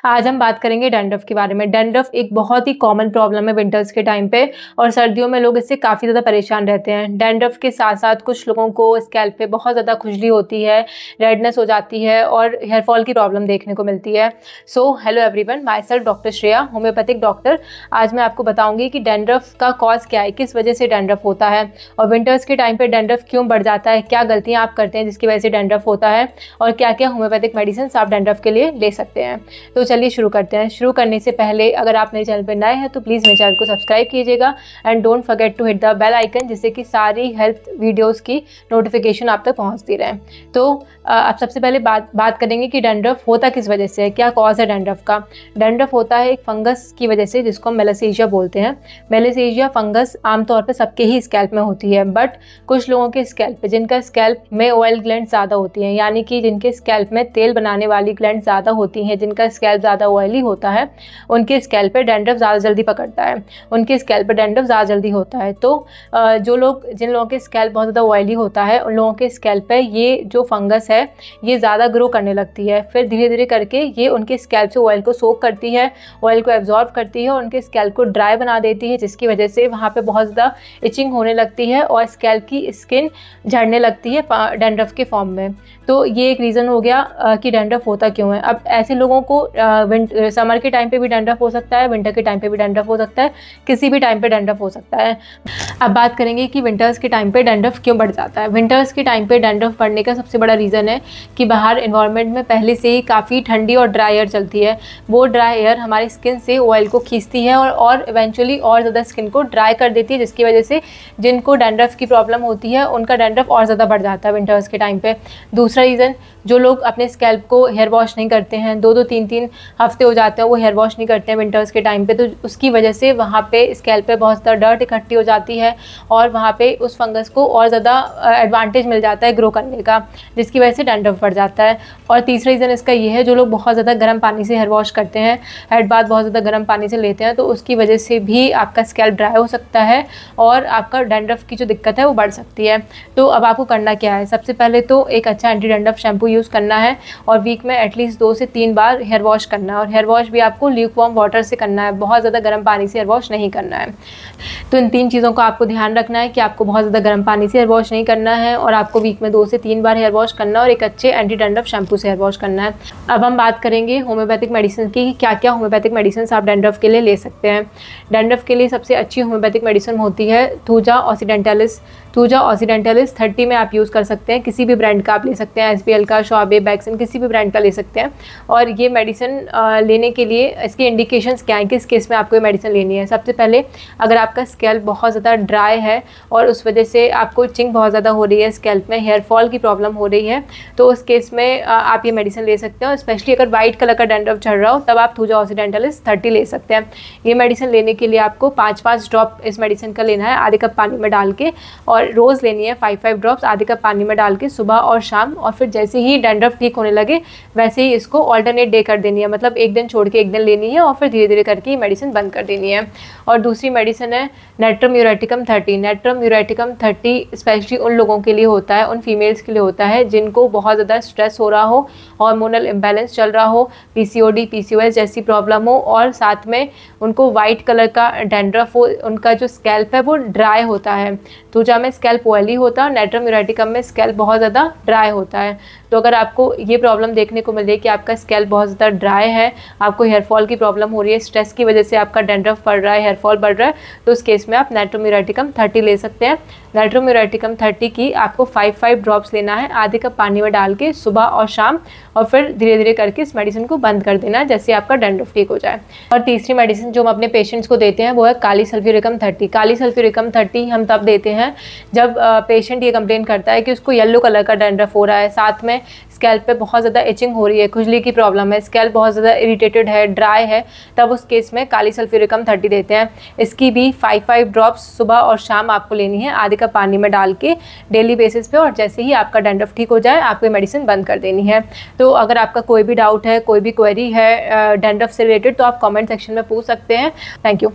आज हम बात करेंगे डैंड्रफ के बारे में। डैंड्रफ एक बहुत ही कॉमन प्रॉब्लम है विंटर्स के टाइम पे और सर्दियों में लोग इससे काफ़ी ज़्यादा परेशान रहते हैं। डैंड्रफ के साथ-साथ कुछ लोगों को स्कैल्प पे बहुत ज़्यादा खुजली होती है, रेडनेस हो जाती है और हेयर फॉल की प्रॉब्लम देखने को मिलती है। So hello everyone, my self doctor Shreya, homeopathic doctor. आज मैं आपको बताऊँगी कि डैंड्रफ का कॉज़ क्या है, किस वजह से डैंड्रफ होता है और विंटर्स के टाइम पे डैंड्रफ क्यों बढ़ जाता है, क्या गलतियाँ आप करते हैं जिसकी वजह से डैंड्रफ होता है और क्या-क्या होम्योपैथिक मेडिसिन्स आप डैंड्रफ के लिए ले सकते हैं। तो चलिए शुरू करते हैं। शुरू करने से पहले अगर आप मेरे चैनल पर नए हैं तो प्लीज़ मेरे चैनल को सब्सक्राइब कीजिएगा and don't forget to hit the bell icon, जिससे कि सारी हेल्थ वीडियोस की नोटिफिकेशन आप तक पहुंचती रहे। तो आप सबसे पहले बात करेंगे कि डैंड्रफ होता किस वजह से है, क्या कॉज है डैंड्रफ का। डैंड्रफ होता है एक फंगस की वजह से जिसको हम मेलासेजिया बोलते हैं। मेलासेजिया फंगस आमतौर पर सबके ही स्कैल्प में होती है, बट कुछ लोगों के स्कैल्प पे जिनका स्कैल्प में ऑयल ग्लैंड ज़्यादा होती हैं, यानी कि जिनके स्कैल्प में तेल बनाने वाली ग्लैंड ज़्यादा होती हैं, जिनका स्कैल्प ज़्यादा ऑयली होता है, उनके स्कैल्प पे डैंड्रफ ज़्यादा जल्दी पकड़ता है, उनके स्कैल्प पे डैंड्रफ ज़्यादा जल्दी होता है। तो जिन लोगों के स्कैल्प बहुत ज़्यादा ऑयली होता है उन लोगों के स्कैल्प पे ये जो फंगस है ये ज़्यादा ग्रो करने लगती है। फिर धीरे धीरे करके ये उनके स्कैल्प से ऑयल को सोक करती है, ऑयल को एब्जॉर्ब करती है और उनके स्कैल्प को ड्राई बना देती है, जिसकी वजह से वहाँ पे बहुत ज़्यादा इचिंग होने लगती है और स्कैल्प की स्किन झड़ने लगती है डैंड्रफ के फॉर्म में। तो ये एक रीज़न हो गया कि डैंड्रफ होता क्यों है। अब ऐसे लोगों को समर के टाइम पे भी डैंड्रफ हो सकता है, विंटर के टाइम पे भी डैंड्रफ हो सकता है, किसी भी टाइम पे डैंड्रफ हो सकता है। अब बात करेंगे कि विंटर्स के टाइम पे डैंड्रफ क्यों बढ़ जाता है। विंटर्स के टाइम पे डैंड्रफ बढ़ने का सबसे बड़ा रीज़न है कि बाहर एनवायरनमेंट में पहले से ही काफ़ी ठंडी और ड्राई एयर चलती है। वो ड्राई एयर हमारी स्किन से ऑयल को खींचती है और इवेंचुअली और ज़्यादा स्किन को ड्राई कर देती है, जिसकी वजह से जिनको डैंड्रफ की प्रॉब्लम होती है उनका डैंड्रफ और ज़्यादा बढ़ जाता है विंटर्स के टाइम पे। दूसरा रीज़न, जो लोग अपने स्कैल्प को हेयर वॉश नहीं करते हैं, 2-2 3-3 हफ्ते हो जाते हैं वो हेयर वॉश नहीं करते हैं विंटर्स के टाइम पे, तो उसकी वजह से वहाँ पे स्कैल्प पे बहुत ज़्यादा डर्ट इकट्ठी हो जाती है और वहाँ पे उस फंगस को और ज़्यादा एडवांटेज मिल जाता है ग्रो करने का, जिसकी वजह से डैंड्रफ बढ़ जाता है। और तीसरा रीज़न इसका ये है, जो लोग बहुत ज़्यादा गर्म पानी से हेयर वॉश करते हैं, हेड बाथ बहुत ज़्यादा गर्म पानी से लेते हैं, तो उसकी वजह से भी आपका स्कैल्प ड्राई हो सकता है और आपका डैंड्रफ की जो दिक्कत है वो बढ़ सकती है। तो अब आपको करना क्या है, सबसे पहले तो एक अच्छा एंटी डैंड्रफ शैम्पू यूज़ करना है और वीक में एटलीस्ट 2 से 3 बार हेयर वॉश करना है और हेयर वॉश भी आपको ल्यूक वार्म वाटर से करना है, बहुत ज़्यादा गर्म पानी से हेयर वॉश नहीं करना है। तो इन 3 चीज़ों का आपको ध्यान रखना है कि आपको बहुत ज़्यादा गर्म पानी से हेयर वॉश नहीं करना है और आपको वीक में 2 से 3 बार हेयर वॉश करना है और एक अच्छे एंटी डैंड्रफ शैम्पू से हेयर वॉश करना है। अब हम बात करेंगे होम्योपैथिक मेडिसिन की, क्या क्या होम्योपैथिक मेडिसिन आप डैंड्रफ के लिए ले सकते हैं। डैंड्रफ के लिए सबसे अच्छी होम्योपैथिक मेडिसिन होती है थूजा ऑक्सीडेंटलिस। थूजा ऑक्सीडेंटलिस 30 में आप यूज़ कर सकते हैं, किसी भी ब्रांड का आप ले सकते हैं, SBL का, शॉबे, बैक्सन, किसी भी ब्रांड का ले सकते हैं। और ये मेडिसिन लेने के लिए इसके इंडिकेशंस क्या हैं, किस केस में आपको ये मेडिसिन लेनी है। सबसे पहले, अगर आपका स्कैल्प बहुत ज़्यादा ड्राई है और उस वजह से आपको इचिंग बहुत ज़्यादा हो रही है, स्कैल्प में हेयर फॉल की प्रॉब्लम हो रही है, तो उस केस में आप ये मेडिसिन ले सकते हैं। और स्पेशली अगर वाइट कलर का डैंड्रफ चढ़ रहा हो तब आप थूजा ऑक्सीडेंटलिस 30 ले सकते हैं। ये मेडिसिन लेने के लिए आपको 5-5 ड्रॉप इस मेडिसिन का लेना है आधे कप पानी में डाल के, और रोज़ लेनी है 5-5 ड्रॉप्स आधे कप पानी में डाल के सुबह और शाम। और फिर जैसे ही डैंड्रफ ठीक होने लगे वैसे ही इसको ऑल्टरनेट डे कर देनी है, मतलब एक दिन छोड़ के एक दिन लेनी है और फिर धीरे धीरे करके ये मेडिसिन बंद कर देनी है। और दूसरी मेडिसिन है नेट्रम यूरेटिकम 30। नेट्रम यूरेटिकम 30 स्पेशली उन लोगों के लिए होता है, उन फीमेल्स के लिए होता है जिनको बहुत ज़्यादा स्ट्रेस हो रहा हो, हार्मोनल इम्बैलेंस चल रहा हो, PCOD PCOS जैसी प्रॉब्लम हो और साथ में उनको वाइट कलर का डैंड्रफ हो, उनका जो स्कैल्प है वो ड्राई होता है। थूजा में स्कैल्प ऑयली होता है और नेट्रम यूरेटिकम में स्कैल्प बहुत ज़्यादा ड्राई होता है। तो अगर आपको ये प्रॉब्लम देखने को मिल रही है कि आपका स्कैल्प बहुत ज़्यादा ड्राई है, आपको हेयर फॉल की प्रॉब्लम हो रही है, स्ट्रेस की वजह से आपका डैंड्रफ बढ़ रहा है, हेयर फॉल बढ़ रहा है, तो उस केस में आप नेट्रम यूरेटिकम 30 ले सकते हैं। नेट्रम यूरेटिकम 30 की आपको 5-5 ड्रॉप्स लेना है आधे कप पानी में डाल के सुबह और शाम, और फिर धीरे धीरे करके इस मेडिसिन को बंद कर देना है जैसे आपका डैंड्रफ ठीक हो जाए। और तीसरी मेडिसिन जो हम अपने पेशेंट्स को देते हैं वो है काली सल्फ्यूरिकम 30। काली सल्फ्यूरिकम 30 हम तब देते हैं जब पेशेंट ये कंप्लेन करता है कि उसको येलो कलर का डैंड्रफ हो रहा है, साथ में स्कैल्प पे बहुत ज़्यादा इचिंग हो रही है, खुजली की प्रॉब्लम है, स्कैल्प बहुत ज़्यादा इरिटेटेड है, ड्राई है, तब उस केस में काली सल्फ्यूरिकम 30 देते हैं। इसकी भी 5-5 ड्रॉप्स सुबह और शाम आपको लेनी है आधे कप पानी में डाल के डेली बेसिस पे, और जैसे ही आपका डैंड्रफ ठीक हो जाए आपको ये मेडिसिन बंद कर देनी है। तो अगर आपका कोई भी डाउट है, कोई भी क्वेरी है डैंड्रफ से रिलेटेड, तो आप कमेंट सेक्शन में पूछ सकते हैं। Thank you.